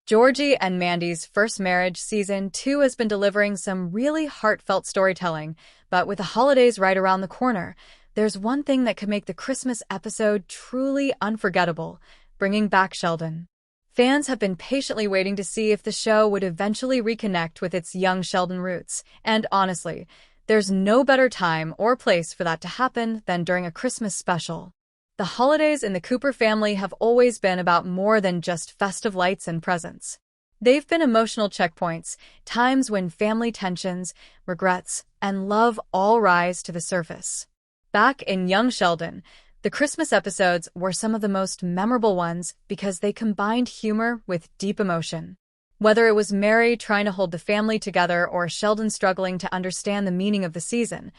Georgie and Mandy's First Marriage Season 2 has been delivering some really heartfelt storytelling, but with the holidays right around the corner, there's one thing that could make the Christmas episode truly unforgettable: bringing back Sheldon. Fans have been patiently waiting to see if the show would eventually reconnect with its young Sheldon roots, and honestly, there's no better time or place for that to happen than during a Christmas special. The holidays in the Cooper family have always been about more than just festive lights and presents. They've been emotional checkpoints, times when family tensions, regrets, and love all rise to the surface. Back in young Sheldon, the Christmas episodes were some of the most memorable ones because they combined humor with deep emotion. Whether it was Mary trying to hold the family together or Sheldon struggling to understand the meaning of the season,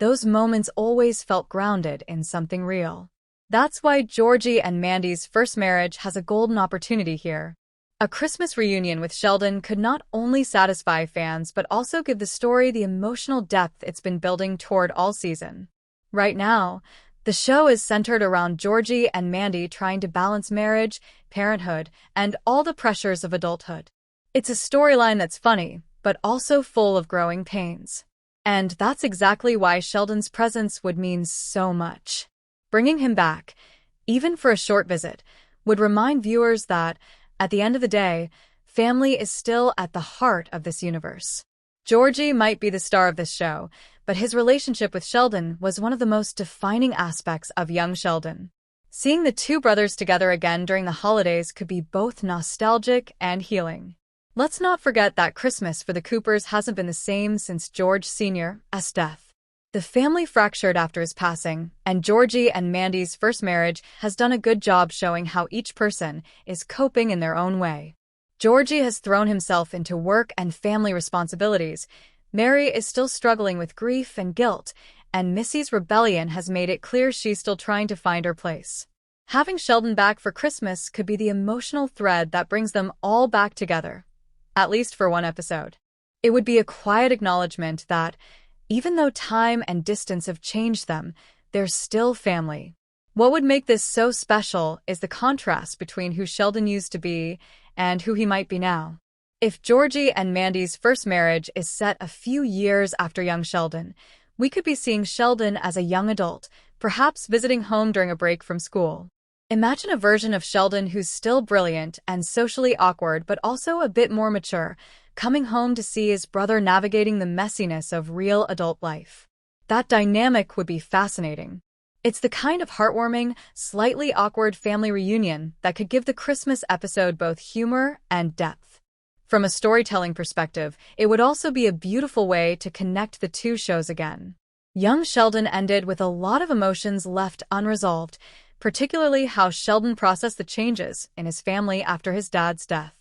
those moments always felt grounded in something real. That's why Georgie and Mandy's First Marriage has a golden opportunity here. A Christmas reunion with Sheldon could not only satisfy fans but also give the story the emotional depth it's been building toward all season. Right now, the show is centered around Georgie and Mandy trying to balance marriage, parenthood, and all the pressures of adulthood. It's a storyline that's funny, but also full of growing pains. And that's exactly why Sheldon's presence would mean so much. Bringing him back, even for a short visit, would remind viewers that, at the end of the day, family is still at the heart of this universe. Georgie might be the star of this show, but his relationship with Sheldon was one of the most defining aspects of young Sheldon. Seeing the two brothers together again during the holidays could be both nostalgic and healing. Let's not forget that Christmas for the Coopers hasn't been the same since George Sr.'s death. The family fractured after his passing, and Georgie and Mandy's First Marriage has done a good job showing how each person is coping in their own way. Georgie has thrown himself into work and family responsibilities. Mary is still struggling with grief and guilt, and Missy's rebellion has made it clear she's still trying to find her place. Having Sheldon back for Christmas could be the emotional thread that brings them all back together, at least for one episode. It would be a quiet acknowledgement that, even though time and distance have changed them, they're still family. What would make this so special is the contrast between who Sheldon used to be and who he might be now. If Georgie and Mandy's First Marriage is set a few years after young Sheldon, we could be seeing Sheldon as a young adult, perhaps visiting home during a break from school. Imagine a version of Sheldon who's still brilliant and socially awkward but also a bit more mature, coming home to see his brother navigating the messiness of real adult life. That dynamic would be fascinating. It's the kind of heartwarming, slightly awkward family reunion that could give the Christmas episode both humor and depth. From a storytelling perspective, it would also be a beautiful way to connect the two shows again. Young Sheldon ended with a lot of emotions left unresolved, particularly how Sheldon processed the changes in his family after his dad's death.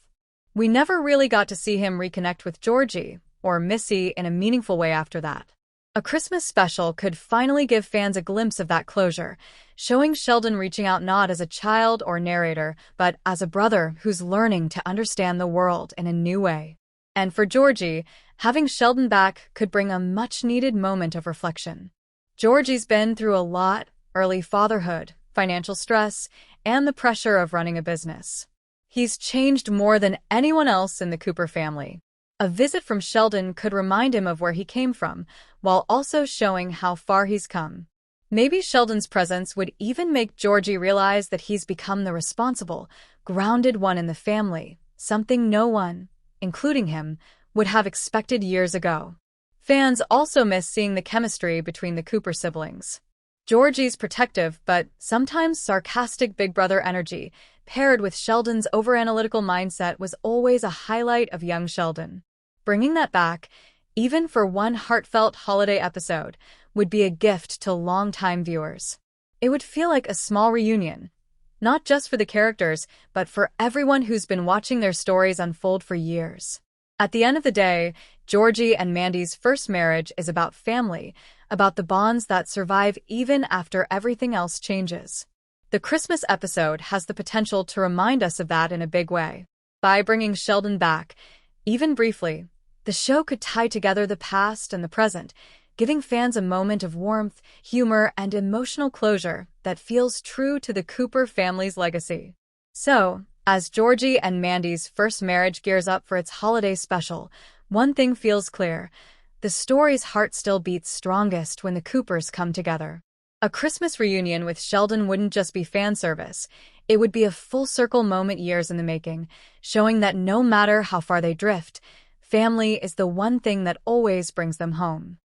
We never really got to see him reconnect with Georgie or Missy in a meaningful way after that. A Christmas special could finally give fans a glimpse of that closure, showing Sheldon reaching out not as a child or narrator, but as a brother who's learning to understand the world in a new way. And for Georgie, having Sheldon back could bring a much-needed moment of reflection. Georgie's been through a lot: early fatherhood, financial stress, and the pressure of running a business. He's changed more than anyone else in the Cooper family. A visit from Sheldon could remind him of where he came from, while also showing how far he's come. Maybe Sheldon's presence would even make Georgie realize that he's become the responsible, grounded one in the family, something no one, including him, would have expected years ago. Fans also miss seeing the chemistry between the Cooper siblings. Georgie's protective but sometimes sarcastic big brother energy, paired with Sheldon's overanalytical mindset, was always a highlight of young Sheldon. Bringing that back, even for one heartfelt holiday episode, would be a gift to longtime viewers. It would feel like a small reunion, not just for the characters, but for everyone who's been watching their stories unfold for years. At the end of the day, Georgie and Mandy's First Marriage is about family, about the bonds that survive even after everything else changes. The Christmas episode has the potential to remind us of that in a big way. By bringing Sheldon back, even briefly, the show could tie together the past and the present, giving fans a moment of warmth, humor, and emotional closure that feels true to the Cooper family's legacy. So, As Georgie and Mandy's first marriage gears up for its holiday special, one thing feels clear. The story's heart still beats strongest when the Coopers come together. A Christmas reunion with Sheldon wouldn't just be fan service. It would be a full-circle moment years in the making, showing that no matter how far they drift, family is the one thing that always brings them home.